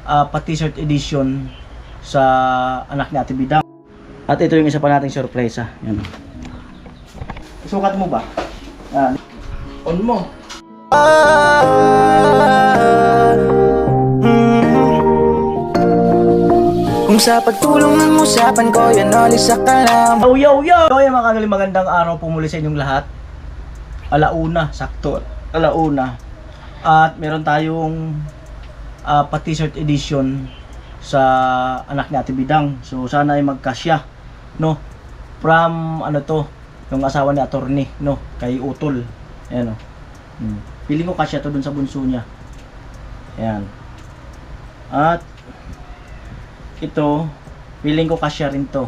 pa-t-shirt edition sa anak ni Ate Bidang. At ito yung isa pa nating sorpresa. Yan. Sukat mo ba? Yan. On mo. Kung sa pagtulong ng usapan ko, yan alis sa kalam. Oh, yo! Yung mga kanaling magandang araw po muli sa inyong lahat. Alauna, sakto. Alauna. At meron tayong pa-t-shirt edition sa anak ni Ate Bidang. So sana ay magkasya, no? From ano to, yung asawa ni attorney, no? Kay Utol. Ayan, no? Feeling ko kasya to dun sa bunso niya. Ayan. At ito, feeling ko kasya rin to.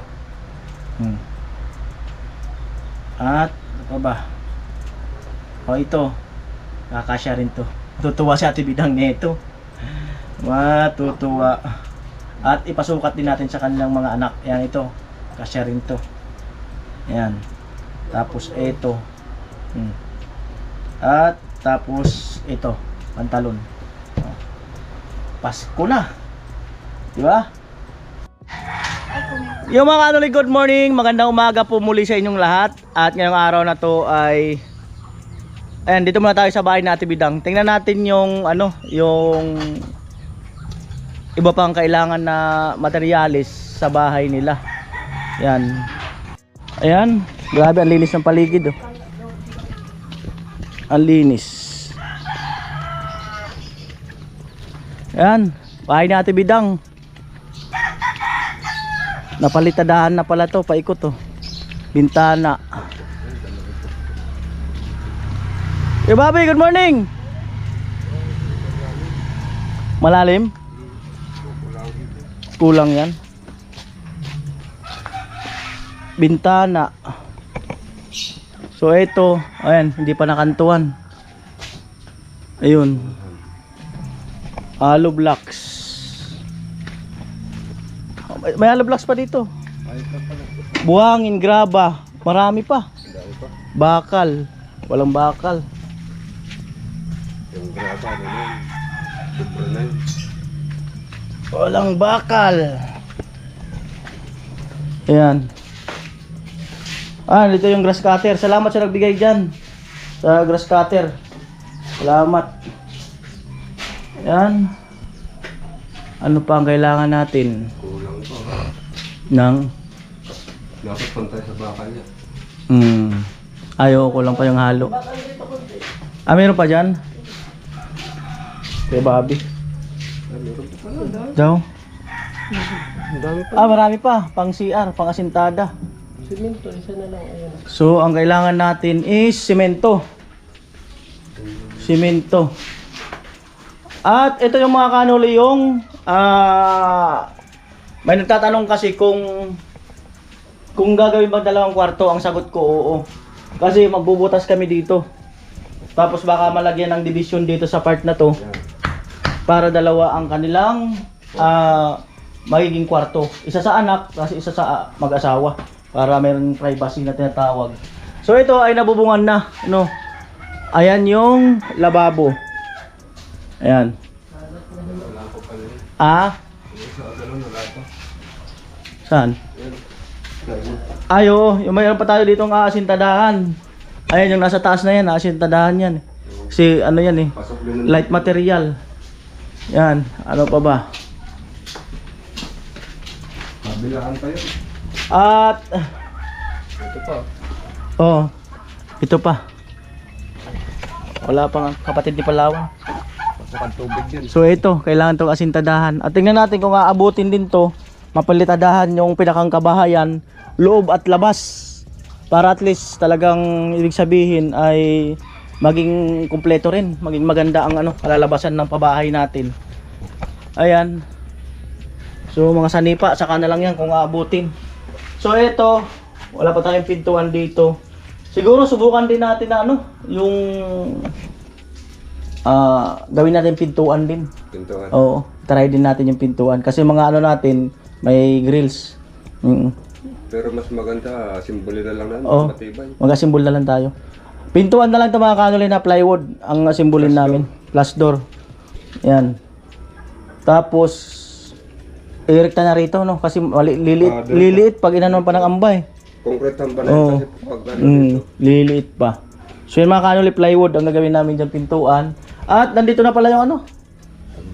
At ano ba? O ito, kakasya rin to. Tutuwa si Ate Bidang nito. Matutuwa. At ipasukat din natin sa kanilang mga anak. Ayan, ito, kasya rin to. Ayan. Tapos ito. At tapos ito, pantalon. Pasko na. Diba? Yung mga kanuli, good morning, magandang umaga po muli sa inyong lahat. At ngayong araw na to ay ayan, dito muna tayo sa bahay ni Ate Bidang. Tingnan natin yung ano, yung iba pang kailangan na materyales sa bahay nila. Ayan. Ayan, grabe ang linis ng paligid, oh. Ang linis. Ayan, bahay ni Ate Bidang. Napalitadahan na pala to, paikot to. Bintana. Hey Bobby, good morning. Malalim? Kulang yan. Bintana. So ito, ayan, hindi pa nakantuan. Ayun. Hollow blocks. May hollow blocks pa dito. Buhangin, graba, marami pa. Bakal, walang bakal. Yung graba naman, super na yun. Walang bakal. Ayan. Dito yung grass cutter. Salamat sa nagbigay dyan sa grass cutter. Salamat. Ayan. Ano pa ang kailangan natin? Kulang pa. Nang Dapat pantay sa bakal niya. Ayaw ko lang pa yung halo. Meron pa dyan? Kay Bobby. Meron pa pala. Daw? Ang dami pa. Marami pa. Pang CR, pang asintada. Simento, isa na lang. Ayan. So, ang kailangan natin is simento. Simento. At ito yung mga kanuli yung may nagtatanong kasi kung gagawin bang dalawang kwarto. Ang sagot ko oo. Kasi magbubutas kami dito. Tapos baka malagyan ng division dito sa part na to. Para dalawa ang kanilang magiging kwarto. Isa sa anak, kasi isa sa mag-asawa. Para mayroong privacy na tinatawag. So ito ay nabubungan na, no. Ayan yung lababo. Ayan. Saan? Ayo, yung mayroon pa tayo ditong aasintadahan. Ayan yung nasa taas na yan, aasintadahan yan. Kasi ano yan eh, light material. Yan, ano pa ba? Kabilaan pa yun. At Ito pa. oh, ito pa. Wala pang kapatid ni Palawan. Pasukan tubig yan. So ito, kailangan itong asintadahan. At tingnan natin kung aabutin din to, mapalitadahan yung pinakang kabahayan, loob at labas. Para at least talagang ibig sabihin ay maging kumpleto rin, maging maganda ang ano, kalalabasan ng pabahay natin. Ayan. So mga sanipa, saka na lang yan kung aabutin. So ito, wala pa tayong pintuan dito. Siguro subukan din natin na ano, yung gawin natin pintuan din. Pintuan. Oo, try din natin yung pintuan kasi mga ano natin may grills. Pero mas maganda, simbolin na lang natin. Oo, Matibay. mag-asimbol na lang tayo. Pintuan na lang ito mga kanuli na plywood ang asimbolin namin. Plus door. Yan. Tapos, irekta na rito, no? Kasi liliit pag inanon pa ng ambay. Concrete ang banay Oo. kasi pag ano dito. Liliit pa. So yun mga kanuli, plywood ang gagawin namin dyan, pintuan. At nandito na pala yung ano.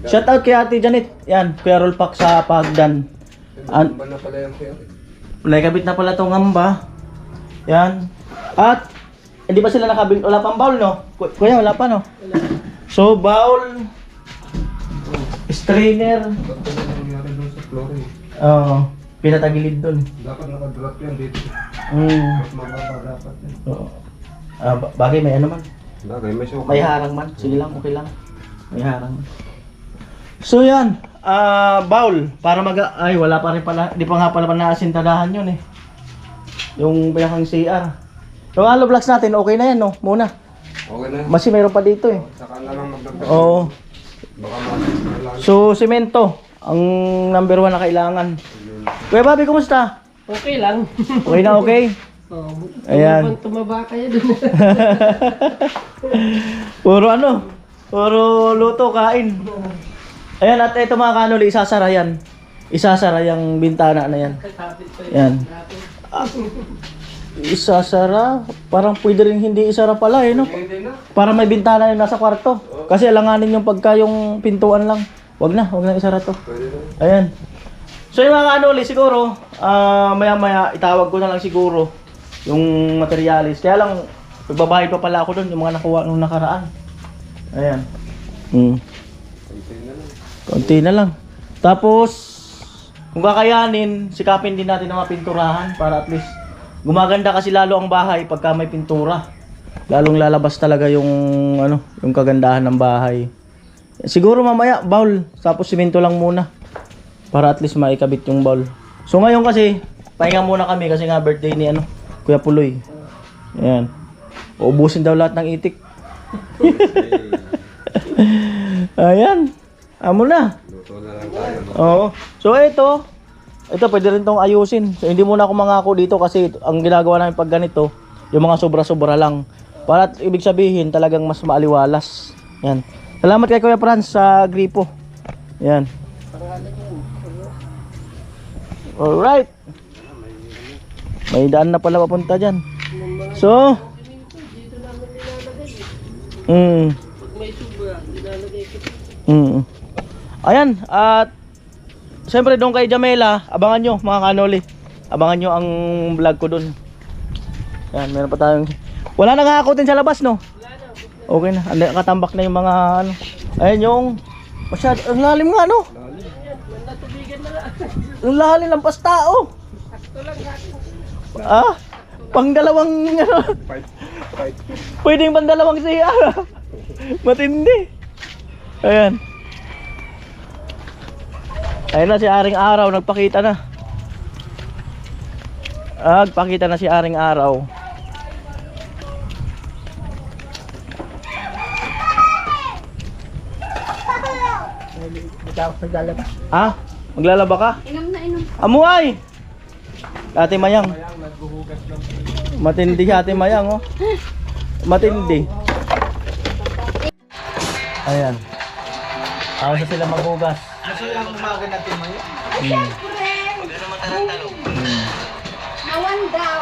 Shout out kay Ate Janet. Yan, Kuya Rolpak sa Pagdan. Ang na pala yung kaya. Nakabit na pala tong amba. Yan. At hindi pa sila nakabit. Wala pang bowl, no? Kuya, wala pa, no? So, bowl, strainer. Ba't pala nangyari doon sa flooring? Pinatagilid dun. Dapat nakadrop yan dito. Mas mababa dapat yan. Oo. Bagay may ano man. Bagay, may suka. May harang man. Sige lang, okay lang. May harang. So yan, bowl para ay wala pa rin pala, di pa nga pala naasintadahan yun eh. Yung pinakang CR. Yung hollow blocks natin, okay na yan no, muna. Okay na. Kasi meron pa dito eh. Saka na lang magdagdag. Oo. Baka malas. So, semento, ang number 1 na kailangan. Kuya Bobby, kumusta? Okay lang. Okay na okay? Oh, Ayan. tumaba kayo dun. Puro ano? Puro luto, kain. Ayan, at ito mga kanuli, isasara yan. Isasara yung bintana na yan. Yan. Isasara? Parang pwede rin hindi isara pala eh, no? Para may bintana yung nasa kwarto. Kasi alanganin yung pagka yung pintuan lang. Wag na isara to. Ayan. So yung mga kanuli, siguro, maya-maya itawag ko na lang siguro yung materialis. Kaya lang, magbabayad pa pala ako doon, yung mga nakuha nung nakaraan. Ayan. Konti na lang. Tapos, kung kakayanin, sikapin din natin ang mga pinturahan para at least gumaganda kasi lalo ang bahay pagka may pintura. Lalong lalabas talaga yung ano, yung kagandahan ng bahay. Siguro mamaya bowl, tapos simento lang muna para at least maikabit yung bowl. So ngayon kasi pahinga muna kami kasi nga birthday ni ano, Kuya Puloy. Ayan. Uubusin daw lahat ng itik. Ayan. Amo na. Luto na lang tayo. Oo. So ito pwede rin tong ayusin. So hindi muna ako mangako dito kasi ang ginagawa namin pag ganito, yung mga sobra-sobra lang. Para ibig sabihin talagang mas maaliwalas. Yan. Salamat kay Kuya Franz sa gripo. Yan. Alright. May daan na pala papunta dyan. So, May sobra, nilalagay ko. Ayan, at siyempre doon kay Jamela, abangan nyo mga kanoli. Abangan nyo ang vlog ko doon. Ayan, meron pa tayong... Wala na nga ako din sa labas, no? Okay na, katambak na yung mga ano. Ayan yung... Masyado, ang lalim nga, no? Ang lalim ng pastao. Pang dalawang... Pwedeng pang dalawang siya. Matindi. Ayan. Ayun na si Aring Araw, nagpakita na. Nagpakita na si Aring Araw. Maglalaba ka? Inom na inom. Amuay! Ate Mayang. Matindi Ate Mayang, oh. Matindi. Ayan. Ako sa sila maghugas. Siyempre! Nawan daw.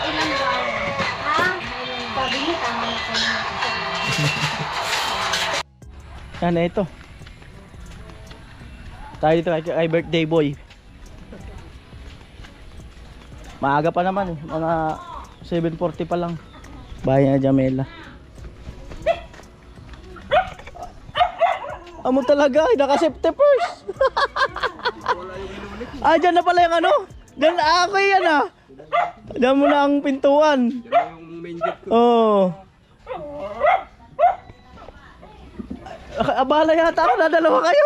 Ilan daw? Ha? Sabi niya, tama na ko. Yan, ito. Tayo dito kay birthday boy. Maaga pa naman eh. Mga 7:40 pa lang. Bahay na Jamela. Amo talaga, naka-safety first. Dyan na pala yung ano. Dyan, ako yan ah. Dyan mo na ang pintuan. Yung main gate ko. Oo. Abala yata ako na dalawa kayo.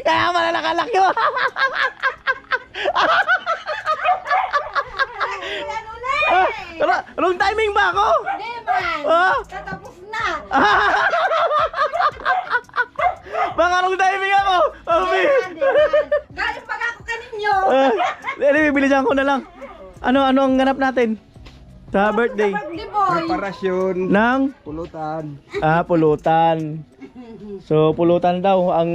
Kaya pala nakalaki mo. Wrong timing ba ako? Hindi man! Ah? Tatapos na! Baka wrong timing ako. Galing pag ako kaninyo! Bilisan ko na lang. Ano ang ganap natin? Sa birthday. Birthday boy. Preparasyon. Ng? Pulutan. Pulutan. So, pulutan daw ang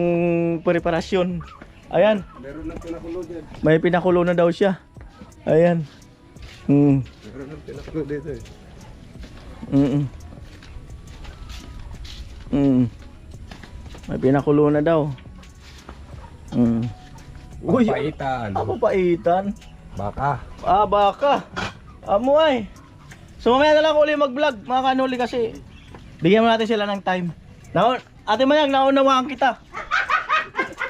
preparasyon. Ayan. Meron ng pinakulo dyan. May pinakulo na daw siya. Ayan. Meron ng pinakulo dito eh. May pinakulo na daw. Uy, Papaitan. papaitan. Baka. Baka. Amo ay. So mamaya na lang ako ulit mag-vlog mga kanuli kasi bigyan mo natin sila ng time. Ate Mayang, naunawaan kita.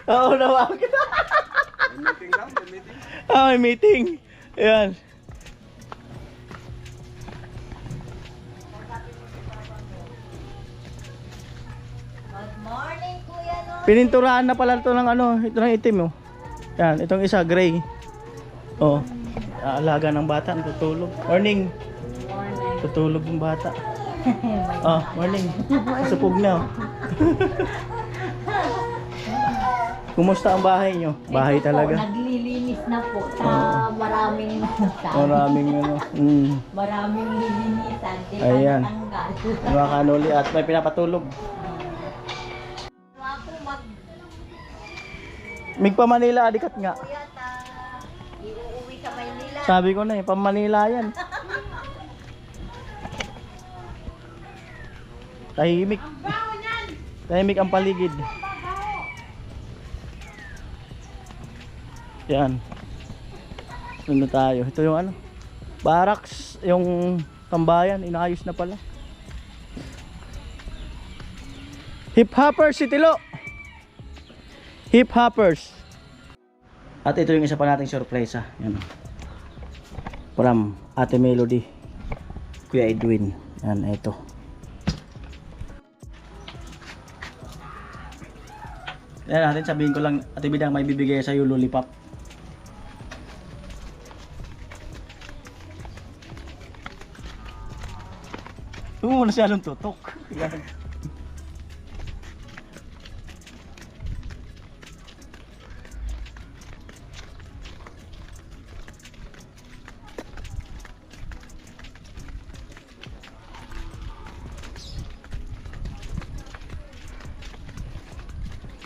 Naunawaan kita. May meeting daw, may meeting. May meeting. Ayan. Good morning, Kuya no. Pininturahan na pala ito ng ito ng itim oh. Yan, itong isa gray. Oh. Alaga ng bata, tutulog. Morning. Tutulog yung bata. Morning. Supog na. Oh. Kumusta ang bahay nyo? Bahay Ito talaga. Po, naglilinis na po sa maraming maraming lilinisan. Di ba Ayan. natanggal? Mga kanuli at may pinapatulog. Ako Migpa Manila adikat nga. Kuya ta. Iuuwi sa Maynila. Sabi ko na pam Manila yan. Tahimik. Tahimik ang paligid. Yan. Sunod tayo. Ito yung barracks, yung tambayan, inaayos na pala. Hip Hoppers Sitilo. Hip Hoppers. At ito yung isa pa nating sorpresa. Yan. From Ate Melody, Kuya Edwin. Yan, ito. Yan natin, sabihin ko lang, Ate Bidang, may bibigay sa iyo lollipop. Huwag mo na siya nung tutok. Yan.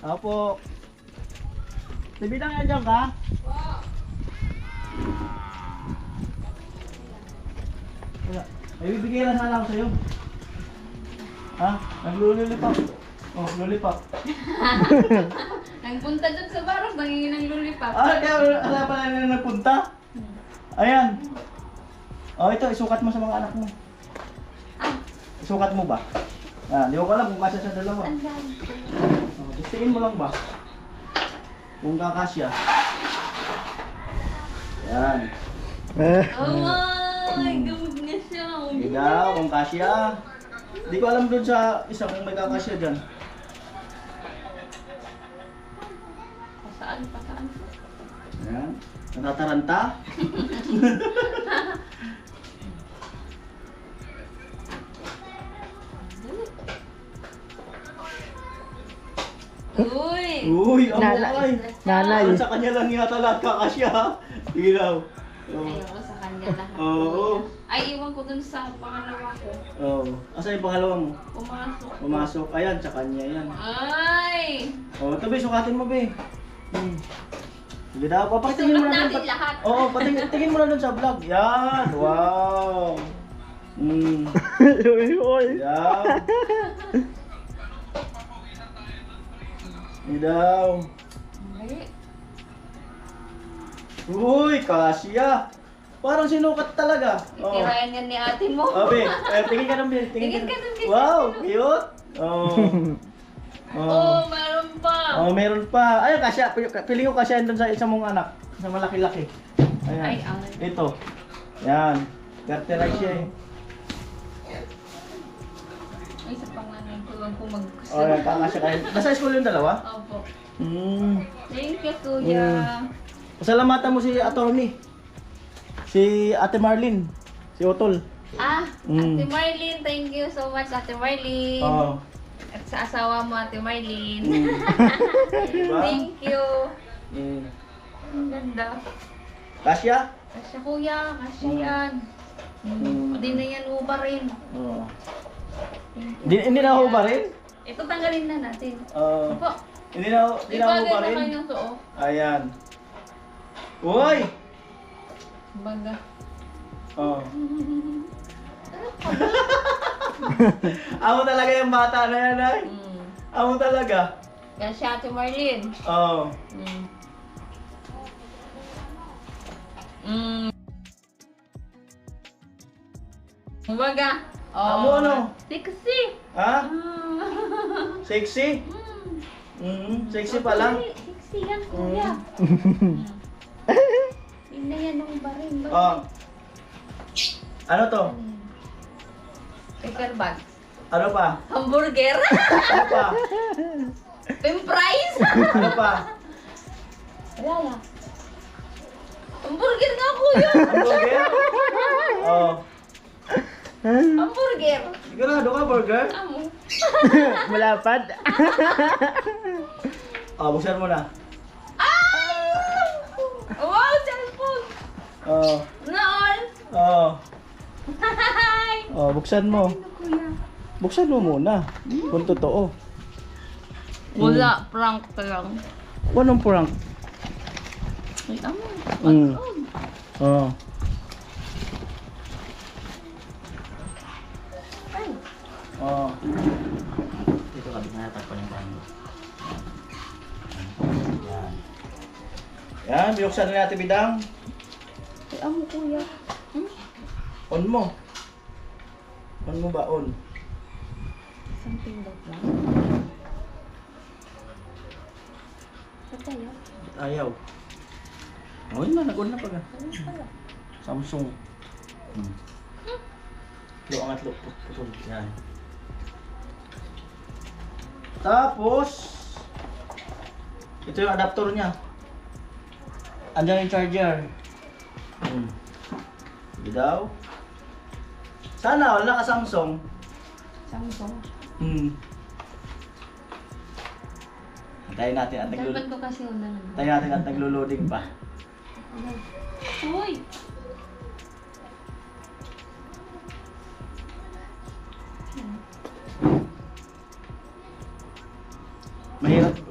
Apo. Bibidang yan dyan ka? Wala. May bibigay lang sana ako sa'yo. Ha? Naglululipap. Oh, lollipop. Nagpunta dun sa barong, bangingin ng lollipop. Kaya wala pala na nagpunta? Ayan. Ito, isukat mo sa mga anak mo. Isukat mo ba? Di ko alam kung kasya sa dalawa. Gustiin mo lang ba? Kung kakasya. Yan. Ay, gamag na siya. Hindi daw, kung kasya. Hindi ko alam dun sa isa kung may kakasya dyan. Pasaan? Yan. Natataranta. Uy, ay. Nanay. Sa kanya lang yata lahat kakasya. Sige daw. Ayoko sa kanya lahat. Oo. Ay, iwan ko dun sa pangalawa ko. Asa yung pangalawa mo? Pumasok. Pumasok. Ayan, sa kanya yan. Ay! Ito be, sukatin mo be. Sige daw, papatingin mo Sukat na natin lahat. Oo, patingin mo na dun sa vlog. Yan, wow. Yan. Hindi daw. Ay. Uy, kasya. Parang sinukat talaga. Tirayan yan ni ate mo. Be, tingin ka ng Tingin ka ng Wow, cute. Meron pa. Meron pa. Ayun, kasya. Pili ko kasya doon sa isang mong anak. Sa malaki-laki. Ayan. Ay, Ito. Yan. Carterize siya eh. Ay, sa pangalan ko lang kung mag-gusto. Yan, kakasya kayo. Nasa school yung dalawa? Opo. Thank you, Kuya. Pasalamatan mo si attorney. Si Ate Marlene. Si Otol. Ate Marlene, thank you so much, Ate Marlene. Oo. At sa asawa mo, Ate Marlene. Diba? Thank you. Ang ganda. Kasya? Kasya kuya, kasya yan. Hindi na yan uba rin. Oo. Hindi na ho ba rin? Ito tanggalin na natin. Oo. Opo. Hindi na ho Ibagay ba na rin? kanyang suot. Ayan. Uy! Baga. Oo. Amo talaga yung bata na yan, ay. Amo talaga. Yan si Ate Marlene. Oo. Baga. Amo ano? Sexy. Ha? Sexy? Sexy pa lang. Sexy yan, kuya. Hindi na yan ang barin. Oh. Ano to? Paper bag. Ano pa? Hamburger. Ano pa? Pimprice. Ano pa? Wala lang. Hamburger nga, kuya. Hamburger? Oh. Hamburger. Sigurado ka, burger? Amo. Malapad. Buksan mo na. Wow, cellphone. Oh. Noon. Oh. Hi. Oh, buksan mo. Ano, kuya? Buksan mo muna. Kung totoo. Wala, prank ka lang. Anong prank? Ay, amo. Oh. Ay. Oh. Dito ka, binatag ko ng bando. Yan. Yan, biyuksan na natin, Bidang. Ay, amo, kuya. On mo. On mo ba? On. Something like that. Ba't tayo? Ayaw. Oh, yun na, nag-on na pag. Samsung. Lo, angat lo. Putol. Yan. Tapos, ito yung adapter niya. Andiyan yung charger. Sige daw. Sana wala ka Samsung. Samsung. Antayin natin at Dapat ko kasi una naman. Antayin natin at naglo-loading pa. Uy!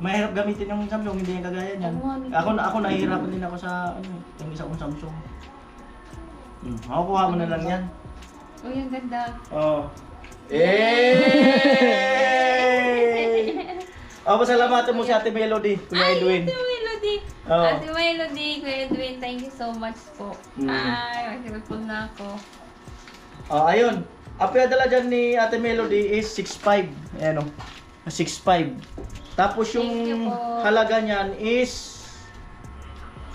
Mahirap gamitin yung Samsung, hindi yung kagaya niyan. Ako nahihirapan din ako sa yung isa kong Samsung. Makukuha mo na lang yan. Uy, ang ganda. Oh. Pasalamatan mo si Ate Melody, Kuya Edwin. Ate Melody. Oo. Ate Melody, Kuya Edwin, thank you so much po. Ay, mag-report na ako. Ayun. Ang pinadala dyan ni Ate Melody is 6.5. Ayan o. 6.5. Tapos yung Thank you po. halaga niyan is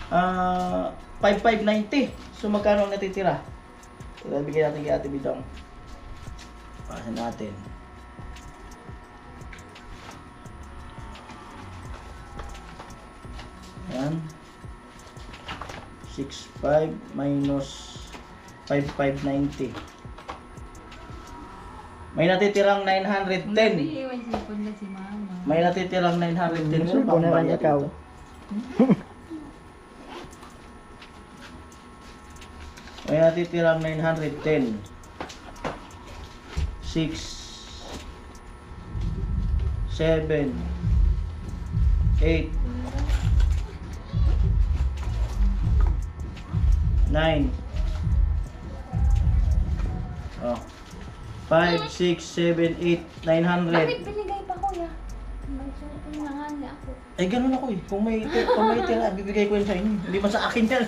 5.590. So magkano ang natitira? So, bigyan natin kay Ate Bidong. Pasin natin. Ayan. 6.5 minus 5.590. May natitirang 910. Iwan sipon na si mama. May natitirang 910. So, Kung naman pangbayad ikaw. ito. May natitirang 910. 6 7 8 9 Oh. 5, 6, 7, 8, 900. Bakit binigay pa kuya? May cellphone na nga niya ako. Ay, ganun ako eh. Kung may tira, bibigay ko yun sa inyo. Hindi man sa akin yan.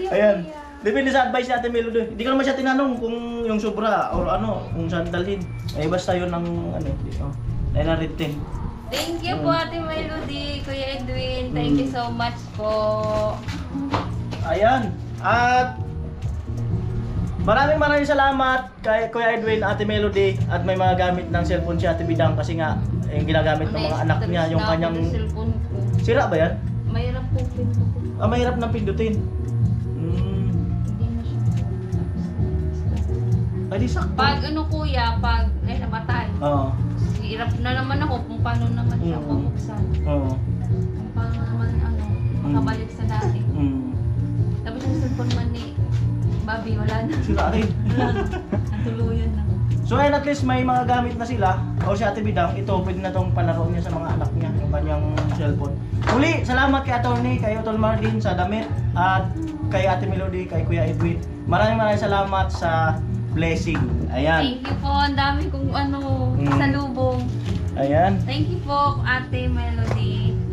Ayan. Depende sa advice natin, Melody. Hindi ko naman siya tinanong kung yung sobra or ano, kung saan dalhin. Eh, basta yun ng ano, 910. Thank you po Ate Melody, Kuya Edwin. Thank you so much po. Ayan. At maraming salamat kay Kuya Edwin, Ate Melody, at may mga gamit ng cellphone si Ate Bidang kasi nga yung ginagamit ng mga anak niya, yung kanyang cellphone ko. sira ba yan? Mahirap po pinto ko. Mahirap ng pindutin. Hindi na siya. Ay, di sakto. Pag ano kuya, pag namatay. Oo. Hirap na naman ako kung paano naman siya bubuksan. Oo. Kung paano naman makabalik sa dati. Mm. Tapos yung cellphone man ni Bobby, wala na. Sila rin. Tuluyan na. So ayun, at least may mga gamit na sila. O si Ate Bidang, ito pwede na tong palaro niya sa mga anak niya, yung kanyang cellphone. Muli, salamat kay Atty. Kay Utol Marlin sa damit, at kay Ate Melody, kay Kuya Edwin. Maraming salamat sa blessing. Ayan. Thank you po. Ang dami kong Mm. salubong. Ayan. Thank you po, Ate Melody.